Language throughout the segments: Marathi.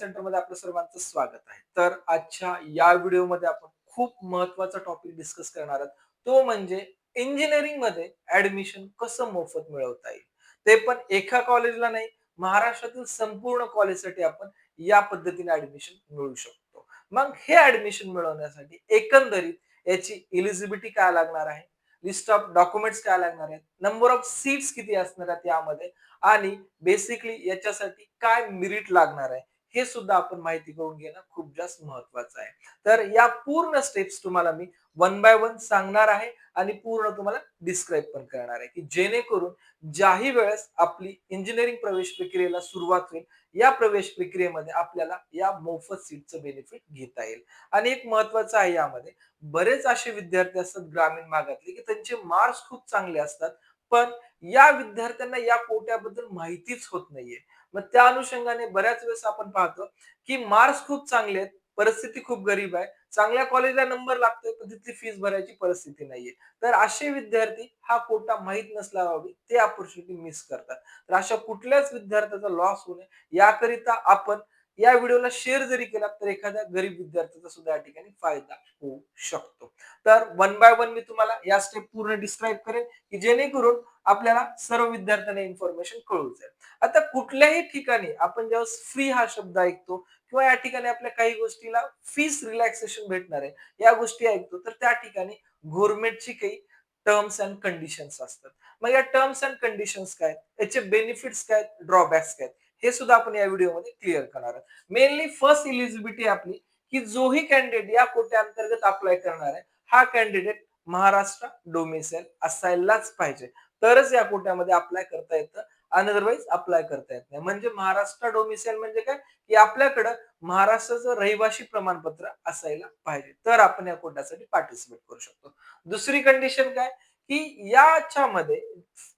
सेंटरमध्ये आपलं सर्वांचं स्वागत आहे. तर आजच्या या व्हिडिओमध्ये आपण खूप महत्त्वाचा टॉपिक डिस्कस करणार आहोत. तो म्हणजे इंजिनिअरिंगमध्ये ॲडमिशन कसं मोफत मिळवता येईल. ते पण एका कॉलेजला नाही, महाराष्ट्रातील संपूर्ण कॉलेजसाठी आपण या पद्धतीने ॲडमिशन मिळवू शकतो. मग हे ॲडमिशन मिळवण्यासाठी एकंदरीत याची एलिजिबिलिटी काय लागणार आहे, लिस्ट ऑफ डॉक्युमेंट्स काय लागणार आहेत, नंबर ऑफ सीट्स किती असणार आहेत यामध्ये आणि बेसिकली याच्यासाठी काय मेरिट लागणार आहे हे सुद्धा आपण माहिती करून घेणं खूप जास्त महत्वाचं आहे. तर या पूर्ण स्टेप्स तुम्हाला मी वन बाय वन सांगणार आहे आणि पूर्ण तुम्हाला डिस्क्राईब पण करणार आहे की जेणेकरून ज्याही वेळेस आपली इंजिनिअरिंग प्रवेश प्रक्रियेला सुरुवात होईल या प्रवेश प्रक्रियेमध्ये आपल्याला या मोफत सीटचं बेनिफिट घेता येईल. आणि एक महत्वाचं आहे यामध्ये, बरेच असे विद्यार्थी असतात ग्रामीण भागातले की त्यांचे मार्क्स खूप चांगले असतात, पण या विद्यार्थ्यांना या कोट्याबद्दल माहितीच होत नाहीये. मग त्या अनुषंगाने बऱ्याच वेळेस आपण पाहतो की मार्क्स खूप चांगले आहेत, परिस्थिती खूप गरीब आहे, चांगल्या कॉलेजला नंबर लागतोय पण तिथली फीस भरायची परिस्थिती नाहीये. तर असे विद्यार्थी हा कोटा माहीत नसल्याबाबत ते अपॉर्च्युनिटी मिस करतात. तर अशा कुठल्याच विद्यार्थ्याचा लॉस होऊ नये याकरिता आपण या व्हिडिओला शेअर जरी केला तर एखाद्या गरीब विद्यार्थ्याचा सुद्धा या ठिकाणी फायदा होऊ शकतो. तर वन बाय वन मी तुम्हाला या स्टेप पूर्ण डिस्क्राईब करेन की जेणेकरून आपल्याला सर्व विद्यार्थ्यांना इन्फॉर्मेशन कळून जाईल. आता कुठल्याही ठिकाणी आपण जेव्हा फ्री हा शब्द ऐकतो किंवा या ठिकाणी आपल्या काही गोष्टीला फीस रिलॅक्सेशन भेटणार आहे या गोष्टी ऐकतो, तर त्या ठिकाणी गव्हर्नमेंटची काही टर्म्स अँड कंडिशन्स असतात. मग या टर्म्स अँड कंडिशन्स काय, याचे बेनिफिट्स काय, ड्रॉबॅक्स काय, हे सुद्धा आपण या व्हिडिओमध्ये क्लिअर करणार आहोत. मेनली फर्स्ट इलिजिबिलिटी आपली की जोही कॅन्डिडेट या कोट्या अंतर्गत अप्लाय करणार आहे हा कॅन्डिडेट महाराष्ट्र डोमिसाइल असायलाच पाहिजे, तरच या कोट्यामध्ये अप्लाय करता येतं. अनदरवाईज अप्लाय करता येत नाही. म्हणजे महाराष्ट्र डोमिसाइल म्हणजे काय, की आपल्याकडं महाराष्ट्राचं रहिवासी प्रमाणपत्र असायला पाहिजे, तर आपण या कोट्यासाठी पार्टिसिपेट करू शकतो. दुसरी कंडिशन काय, की याच्यामध्ये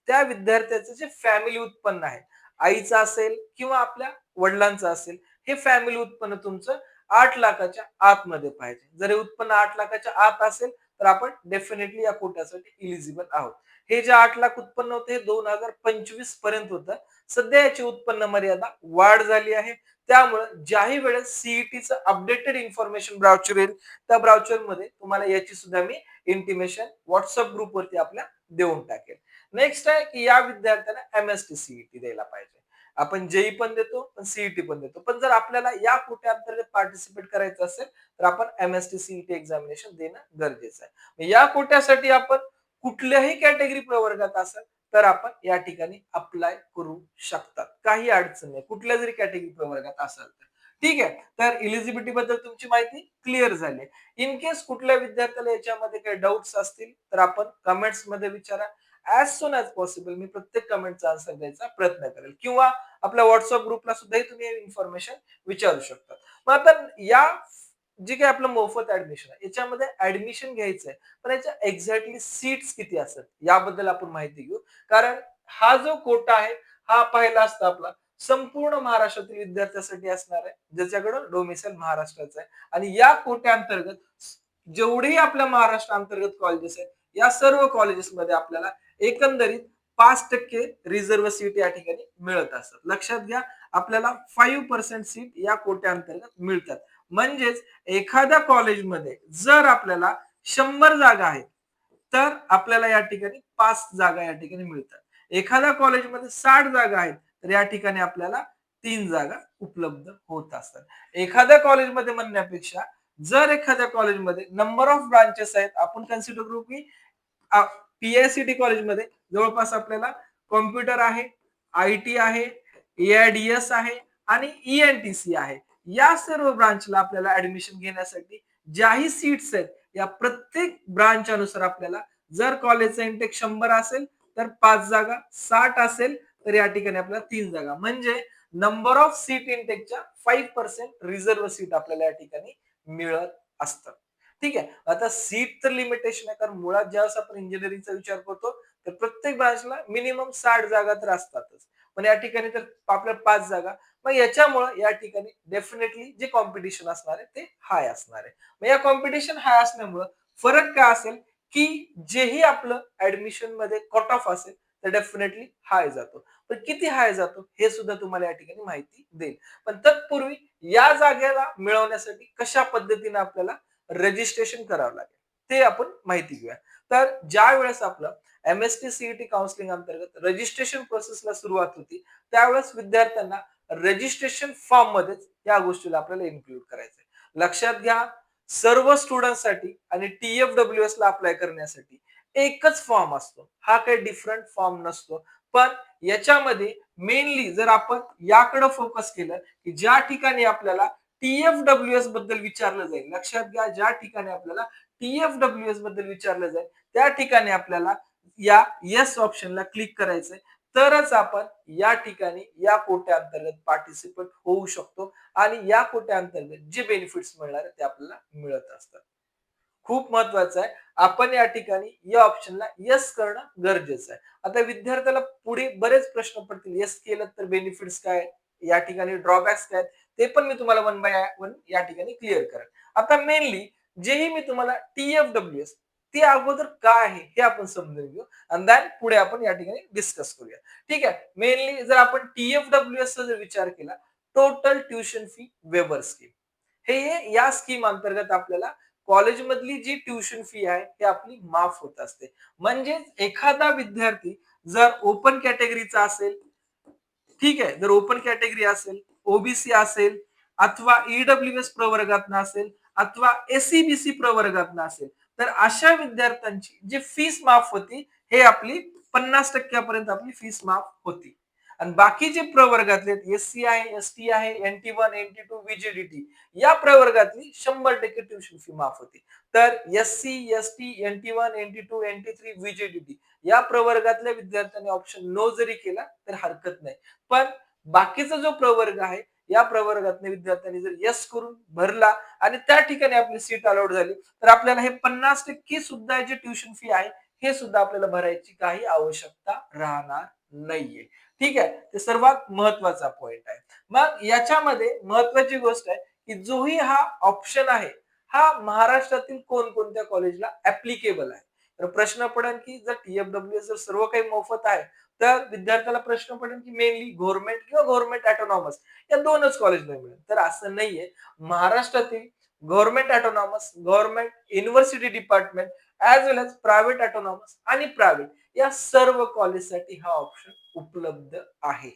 त्या विद्यार्थ्याचं जे फॅमिली उत्पन्न आहे, आईचं असेल किंवा आपल्या वडिलांचं असेल, हे फॅमिली उत्पन्न तुमचं 8 लाखाच्या आतमध्ये पाहिजे. जर हे उत्पन्न 8 लाखाच्या आत असेल तर आपण डेफिनेटली या कोट्यासाठी इलिजिबल आहोत. हे जे 8 लाख उत्पन्न होते हे 2025 पर्यंत होतं. सध्या याची उत्पन्न मर्यादा वाढ झाली आहे. त्यामुळे ज्याही वेळेस सीईटीचं अपडेटेड इन्फॉर्मेशन ब्राउचर येईल त्या ब्राउचर मध्ये तुम्हाला याची सुद्धा मी इंटिमेशन व्हॉट्सअप ग्रुपवरती आपल्या देऊन टाकेल. नेक्स्ट आहे की या विद्यार्थ्यांना एमएसटी सीईटी द्यायला पाहिजे. आपण जेई पण देतो पण सीईटी पण देतो, पण जर आपल्याला या कोट्या अंतर्गत पार्टिसिपेट करायचं असेल तर आपण एमएसटी सीईटी एक्झामिनेशन देणं गरजेचं आहे. या कोट्यासाठी आपण कुठल्याही कॅटेगरी प्रवर्गात असेल तर आपण या ठिकाणी अप्लाय करू शकतात, काही अडचण नाही. कुठल्या जरी कॅटेगरी प्रवर्गात असाल तर ठीक आहे. तर इलिजिबिलिटी बद्दल तुमची माहिती क्लिअर झाली. इन केस कुठल्या विद्यार्थ्याला याच्यामध्ये काही डाऊट्स असतील तर आपण कमेंट्स मध्ये विचारा. ऍज सुन ऍज पॉसिबल मी प्रत्येक कमेंटचा आन्सर द्यायचा प्रयत्न करेल किंवा आपल्या व्हॉट्सअप ग्रुपला सुद्धा तुम्ही इन्फॉर्मेशन विचारू शकता. मग आता या जे काही आपलं मोफत ऍडमिशन आहे याच्यामध्ये ऍडमिशन घ्यायचंय, पण याच्या एक्झॅक्टली सीट्स किती असतात याबद्दल आपण माहिती घेऊ. कारण हा जो कोटा आहे हा पहिला असता आपला संपूर्ण महाराष्ट्रातील विद्यार्थ्यांसाठी असणार आहे, ज्याच्याकडे डोमिसाइल महाराष्ट्राचं आहे. आणि या कोट्याअंतर्गत जेवढेही आपल्या महाराष्ट्र अंतर्गत कॉलेजेस आहेत या सर्व कॉलेजेसमध्ये आपल्याला एकंदरीत 5% रिझर्व्ह सीट या ठिकाणी मिळत असतात. लक्षात घ्या, आपल्याला 5% सीट या कोट्याअंतर्गत मिळतात. म्हणजेच एखाद्या कॉलेजमध्ये जर आपल्याला 100 जागा आहेत तर आपल्याला या ठिकाणी 5 जागा या ठिकाणी मिळतात. एखाद्या कॉलेजमध्ये 60 जागा आहेत तर या ठिकाणी आपल्याला 3 जागा उपलब्ध होत असतात. एखाद्या कॉलेजमध्ये म्हणण्यापेक्षा जर एखाद्या कॉलेजमध्ये नंबर ऑफ ब्रांचेस आहेत, आपण कन्सिडर करू की पीआयसीटी कॉलेजमध्ये जवळपास आपल्याला कॉम्प्युटर आहे, आयटी आहे, एआयडीएस आहे आणि ईएनटीसी आहे. या सर्व ब्रांचला आपल्याला ऍडमिशन घेण्यासाठी ज्याही सीट्स आहेत या प्रत्येक ब्रांच अनुसार आपल्याला, जर कॉलेजचा इंटेक 100 असेल तर 5 जागा, 60 असेल तर या ठिकाणी आपल्याला 3 जागा, म्हणजे नंबर ऑफ सीट इंटेकच्या 5% रिझर्व्ह सीट आपल्याला या ठिकाणी मिळत असतात. ठीक आहे. आता सीट तर लिमिटेशन आहे, कारण मुळात ज्यावेळेस आपण इंजिनिअरिंगचा विचार करतो तर प्रत्येक ब्रांचला मिनिमम 60 जागा तर असतातच, पण या ठिकाणी तर आपल्या 5 जागा. मग याच्यामुळे या ठिकाणी डेफिनेटली जे कॉम्पिटिशन असणार आहे ते हाय असणार आहे. मग या कॉम्पिटिशन हाय असल्यामुळे फरक काय असेल की जेही आपलं ऍडमिशन मध्ये कट ऑफ असेल तर डेफिनेटली हाय जातो. पण किती हाय जातो हे सुद्धा तुम्हाला या ठिकाणी माहिती देईल. पण तत्पूर्वी या जागेला मिळवण्यासाठी कशा पद्धतीने आपल्याला रजिस्ट्रेशन करावं लागेल ते आपण माहिती घेऊया. तर ज्या वेळेस आपलं एमएसटी सीईटी काउन्सिलिंग अंतर्गत रजिस्ट्रेशन प्रोसेसला सुरुवात होती, त्यावेळेस विद्यार्थ्यांना रजिस्ट्रेशन फॉर्म मध्येच या गोष्टीला आपल्याला इन्क्लूड करायचंय. लक्षात घ्या, सर्व स्टुडंटसाठी आणि TFWS ला अप्लाय करण्यासाठी एकच फॉर्म असतो. हा काही डिफरंट फॉर्म नसतो. पण याच्यामध्ये मेनली जर आपण याकडे फोकस केलं, की ज्या ठिकाणी आपल्याला TFWS बद्दल विचारलं जाईल. लक्षात घ्या, ज्या ठिकाणी आपल्याला TFWS बद्दल विचारलं जाईल, त्या ठिकाणी आपल्याला या येस ऑप्शनला क्लिक करायचंय. तरच आपण या ठिकाणी या कोट्याअंतर्गत पार्टिसिपेट होऊ शकतो आणि या कोट्याअंतर्गत जे बेनिफिट्स मिळणार ते आपल्याला मिळत असतात. खूप महत्वाचं आहे. आपण या ठिकाणी या ऑप्शनला येस करणं गरजेचं आहे. आता विद्यार्थ्याला पुढे बरेच प्रश्न पडतील. येस केलं तर बेनिफिट्स काय? या ठिकाणी ड्रॉबॅक्स काय? ते पण मी तुम्हाला वन बाय वन या ठिकाणी क्लिअर करेन. आता मेनली जेही मी तुम्हाला TFWS ते अगोदर काय आहे हे आपण समजून घेऊ आणि देन पुढे आपण या ठिकाणी डिस्कस करूया. ठीक आहे. मेनली जर आपण TFWS चा जर विचार केला, टोटल ट्युशन फी वेवर स्कीम. हे या स्कीम अंतर्गत आपल्याला कॉलेजमधली जी ट्युशन फी आहे ती आपली माफ होत असते. म्हणजे एखादा विद्यार्थी जर ओपन कॅटेगरीचा असेल, ठीक आहे, जर ओपन कॅटेगरी असेल, ओबीसी असेल अथवा ईडब्ल्यूएस प्रवर्गातनं असेल अथवा एससीबीसी प्रवर्गातनं असेल, तर अशा विद्यार्थ्यांची जी फीस माफ होती हे आपली 50% पर्यंत आपली फीस माफ होती. आणि बाकी जे प्रवर्गातले एससी आहे, एसटी आहे, NT1, NT2, VGDT या प्रवर्गातली 100% ट्युशन फी माफ होती. तर SC, ST, NT1, NT2, NT3, VGDT या प्रवर्गातल्या विद्यार्थ्यांनी ऑप्शन नो जरी केला तर हरकत नाही. पण बाकीचा जो प्रवर्ग आहे या प्रवर्गातल्या विद्यार्थ्यांनी जर यस करून भरला आणि त्या ठिकाणी आपली सीट अलाउड झाली तर आपल्याला हे 50% सुद्धा जे ट्युशन फी आहे हे सुद्धा आपल्याला भरायची काही आवश्यकता राहणार नाहीये. ठीक आहे, ते सर्वात महत्वाचा पॉइंट आहे. मग याच्यामध्ये महत्वाची गोष्ट आहे की जोही हा ऑप्शन आहे हा महाराष्ट्रातील कोणकोणत्या कॉलेजला ऍप्लिकेबल आहे. तर प्रश्न पडेल की जर TFWS जर सर्व काही मोफत आहे तर विद्यार्थ्याला प्रश्न पडेल की मेनली गव्हर्नमेंट किंवा गव्हर्नमेंट ऑटोनॉमस या दोनच कॉलेजला मिळेल. तर असं नाहीये. महाराष्ट्रातील government autonomous, government university department as well as private autonomous आणि प्रायव्हेट या सर्व कॉलेजसाठी हा ऑप्शन उपलब्ध आहे.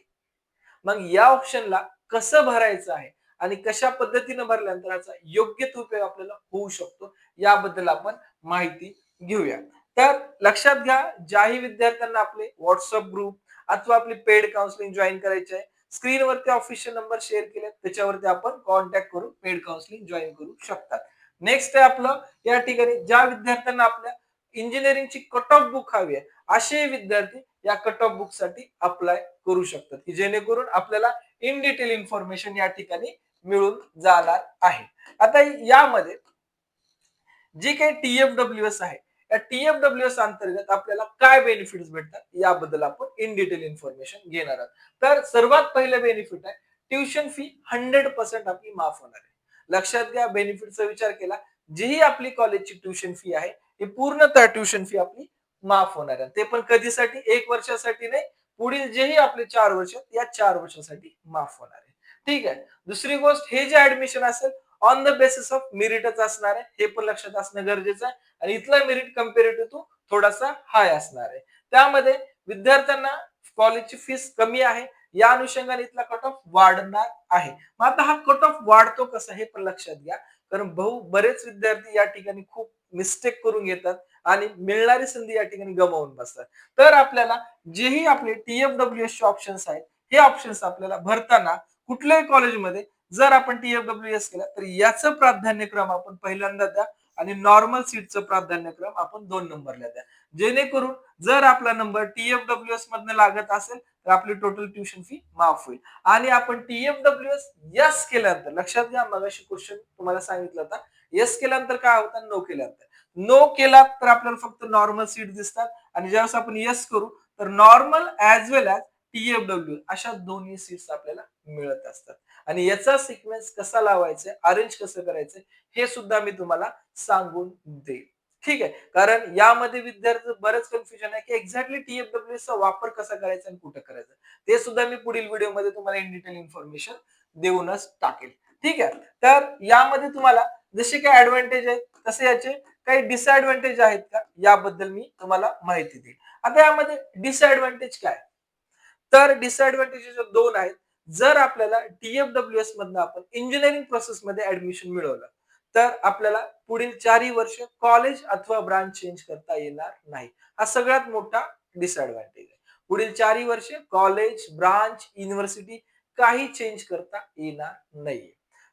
मग या ऑप्शनला कसं भरायचं आहे आणि कशा पद्धतीने भरल्यानंतर याचा योग्य तो उपयोग आपल्याला होऊ शकतो याबद्दल आपण माहिती घेऊया. तर लक्षात घ्या, ज्याही विद्यार्थ्यांना आपले व्हॉट्सअप ग्रुप अथवा आपली पेड काउन्सिलिंग जॉईन करायची आहे, स्क्रीनवरती ऑफिशियल नंबर शेअर केले त्याच्यावरती आपण कॉन्टॅक्ट करून पेड काउन्सिलिंग जॉईन करू शकतात. नेक्स्ट आहे आपलं या ठिकाणी ज्या विद्यार्थ्यांना आपल्या इंजिनिअरिंगची कट ऑफ बुक हवी आहे असे विद्यार्थी या कट ऑफ बुक साठी अप्लाय करू शकतात की जेणेकरून आपल्याला इन डिटेल इन्फॉर्मेशन या ठिकाणी मिळून जाणार आहे. आता यामध्ये जे काही TFWS आहे या TFWS अंतर्गत आपल्याला काय बेनिफिट्स भेटतात याबद्दल आपण इन डिटेल इन्फॉर्मेशन घेणार आहोत. तर सर्वात पहिलं बेनिफिट आहे ट्युशन फी 100% आपली माफ होणार आहे. लक्षात घ्या, बेनिफिटचा विचार केला जीही आपली कॉलेजची ट्युशन फी आहे ही पूर्णतः ट्युशन फी आपली माफ होणार आहे. ते पण कधीसाठी? 1 वर्षासाठी नाही, पुढील जेही आपले 4 वर्ष या 4 वर्षासाठी माफ होणार आहे. ठीक आहे. दुसरी गोष्ट, हे जे ऍडमिशन असेल ऑन द बेसिस ऑफ मेरिटच असणार आहे, हे पण लक्षात असणं गरजेचं आहे. आणि इथला मेरिट कम्पेरेटिव्ह टू थोडासा हाय असणार आहे. त्यामध्ये विद्यार्थ्यांना कॉलेजची फीस कमी आहे या अनुषंगाने इथला कट ऑफ वाढणार आहे. मग आता हा कट ऑफ वाढतो कसा हे पण लक्षात घ्या, कारण बरेच विद्यार्थी या ठिकाणी खूप मिस्टेक करून घेतात आणि मिळणारी संधी या ठिकाणी गमावून बसतात. तर आपल्याला जेही आपले TFWS चे ऑप्शन्स आहेत हे ऑप्शन्स आपल्याला भरताना कुठल्याही कॉलेजमध्ये जर आपण TFWS केला तर याचं प्राधान्यक्रम आपण पहिल्यांदा द्या आणि नॉर्मल सीटचं प्राधान्यक्रम आपण 2 नंबरला द्या. जेणेकरून जर आपला नंबर TFWS मधनं लागत असेल तर आपली टोटल ट्युशन फी माफ होईल. आणि आपण TFWS यस केल्यानंतर लक्षात घ्या, मगाशी क्वेश्चन तुम्हाला सांगितलं होता, यस केल्यानंतर काय होतं, नो केल्यानंतर. नो केला तर आपल्याला फक्त नॉर्मल सीट दिसतात आणि ज्यावेळेस आपण यस करू तर नॉर्मल ऍज वेल ऍज TFW अशा दोन्ही सीट्स आपल्याला मिळत असतात. आणि याचा सिक्वेन्स कसा लावायचा, अरेंज कसं करायचं हे सुद्धा मी तुम्हाला सांगून देईल. ठीक आहे. कारण यामध्ये विद्यार्थ्यांचं बरंच कन्फ्युजन आहे, की एक्झॅक्टली टी-एफ-डब्ल्यू-एसचा वापर कसा करायचा आणि कुठं करायचा. ते सुद्धा मी पुढील व्हिडिओमध्ये तुम्हाला इन डिटेल इन्फॉर्मेशन देऊनच टाकेल. ठीक आहे. तर यामध्ये तुम्हाला जसे काही ॲडव्हांटेज आहेत, तसे याचे काही डिसएडव्हांटेज आहेत का? याबद्दल मी तुम्हाला माहिती देईल. आता यामध्ये डिसएडव्हांटेज काय? तर डिसएडव्हांटेजेस 2 आहेत. जर आपल्याला टी-एफ-डब्ल्यू-एस मधनं आपण इंजिनिअरिंग प्रोसेसमध्ये ॲडमिशन मिळवलं, तर आपल्याला पुढील 4 वर्ष कॉलेज अथवा ब्रांच चेंज करता येणार नाही. हा सगळ्यात मोठा डिसएडव्हांटेज आहे. पुढील 4 वर्ष कॉलेज, ब्रांच, युनिव्हर्सिटी काही चेंज करता येणार नाहीये.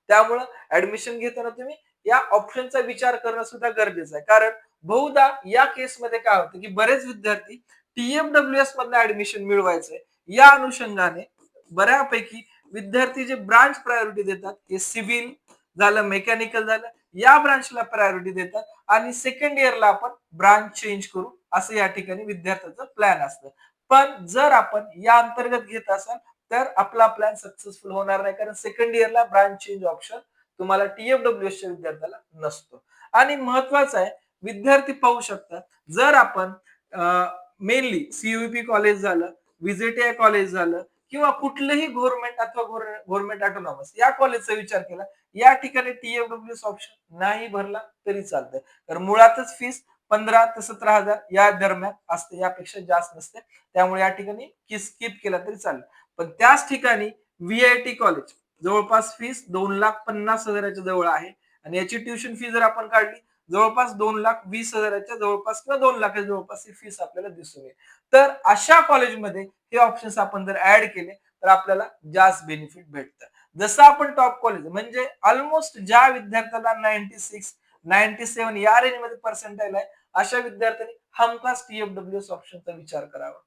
त्यामुळं ॲडमिशन घेताना तुम्ही या ऑप्शनचा विचार करणं सुद्धा गरजेचं आहे. कारण बहुधा या केसमध्ये काय होतं, की बरेच विद्यार्थी टी-एफ-डब्ल्यू-एस मधनं ॲडमिशन मिळवायचंय या अनुषंगाने बऱ्यापैकी विद्यार्थी जे ब्रांच प्रायोरिटी देतात, ते सिव्हिल झालं, मेकॅनिकल झालं, या ब्रांचला प्रायोरिटी देतात आणि सेकंड इयरला आपण ब्रांच चेंज करू असं या ठिकाणी विद्यार्थ्याचं प्लॅन असतं. पण जर आपण या अंतर्गत घेत असाल तर आपला प्लॅन सक्सेसफुल होणार नाही, कारण सेकंड इयरला ब्रांच चेंज ऑप्शन तुम्हाला टी-एफ-डब्ल्यू-एसच्या विद्यार्थ्याला नसतो. आणि महत्वाचं आहे, विद्यार्थी पाहू शकतात, जर आपण मेनली सी कॉलेज झालं, व्हीजेटीआय कॉलेज झालं किंवा कुठलंही गव्हर्नमेंट अथवा गव्हर्नमेंट ऑटोनॉमस या कॉलेजचा विचार केला, या ठिकाणी टी-एफ-डब्ल्यू-एस ऑप्शन नाही भरला तरी चालतंय. तर मुळातच फीस 15 ते 17,000 या दरम्यान असते, यापेक्षा जास्त नसते. त्यामुळे या ठिकाणी स्किप केला तरी चालेल. पण त्याच ठिकाणी व्ही-आय-टी कॉलेज जवळपास फीस 2,50,000च्या जवळ आहे आणि याची ट्युशन फी जर आपण काढली जवळपास 2,20,000च्या जवळपास किंवा 2,00,000च्या जवळपास ही फीस आपल्याला दिसून येईल. तर अशा कॉलेजमध्ये हे ऑप्शन्स आपण जर ऍड केले तर आपल्याला जास्त बेनिफिट भेटतं. जसं आपण टॉप कॉलेज म्हणजे ऑलमोस्ट ज्या विद्यार्थ्याला 96, 97 या रेंजमध्ये पर्सेंटाईल आहे, अशा विद्यार्थ्यांनी हमखास टी-एफ-डब्ल्यू-एस ऑप्शनचा विचार करावा.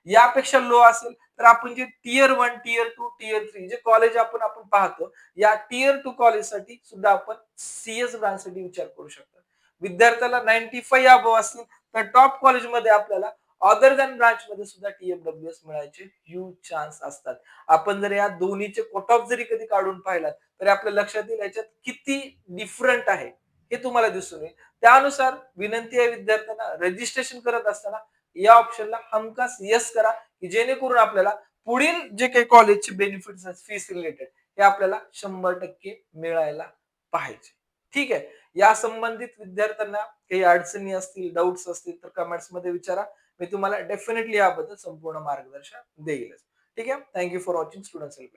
यापेक्षा लो असेल तर आपण जे टियर 1, टियर 2, टियर 3 जे कॉलेज आपण आपण पाहतो, या टियर 2 कॉलेजसाठी सुद्धा आपण सीएस ब्रांचसाठी विचार करू शकतो. विद्यार्थ्याला 95 अबोव्ह असतील तर टॉप कॉलेजमध्ये आपल्याला अदर दॅन ब्रांचमध्ये सुद्धा टी-एफ-डब्ल्यू-एस मिळायचे ह्यूज चान्स असतात. आपण जर या दोन्हीचे कट ऑफ जरी कधी काढून पाहिलात, तरी आपल्या लक्षात येईल याच्यात किती डिफरंट आहे, हे तुम्हाला दिसून येईल. त्यानुसार विनंती आहे विद्यार्थ्यांना, रजिस्ट्रेशन करत असताना या ऑप्शनला हमखास येस करा, की जेणेकरून आपल्याला पुढील जे काही कॉलेजचे बेनिफिट्स आहेत फीस रिलेटेड, हे आपल्याला 100% मिळायला पाहिजे. ठीक आहे. या संबंधित विद्यार्थ्यांना काही अडचणी असतील, डाउट्स असतील तर कमेंट्समध्ये विचारा. मी तुम्हाला डेफिनेटली याबद्दल संपूर्ण मार्गदर्शन देईलच. ठीक आहे. Thank you for watching students helpline.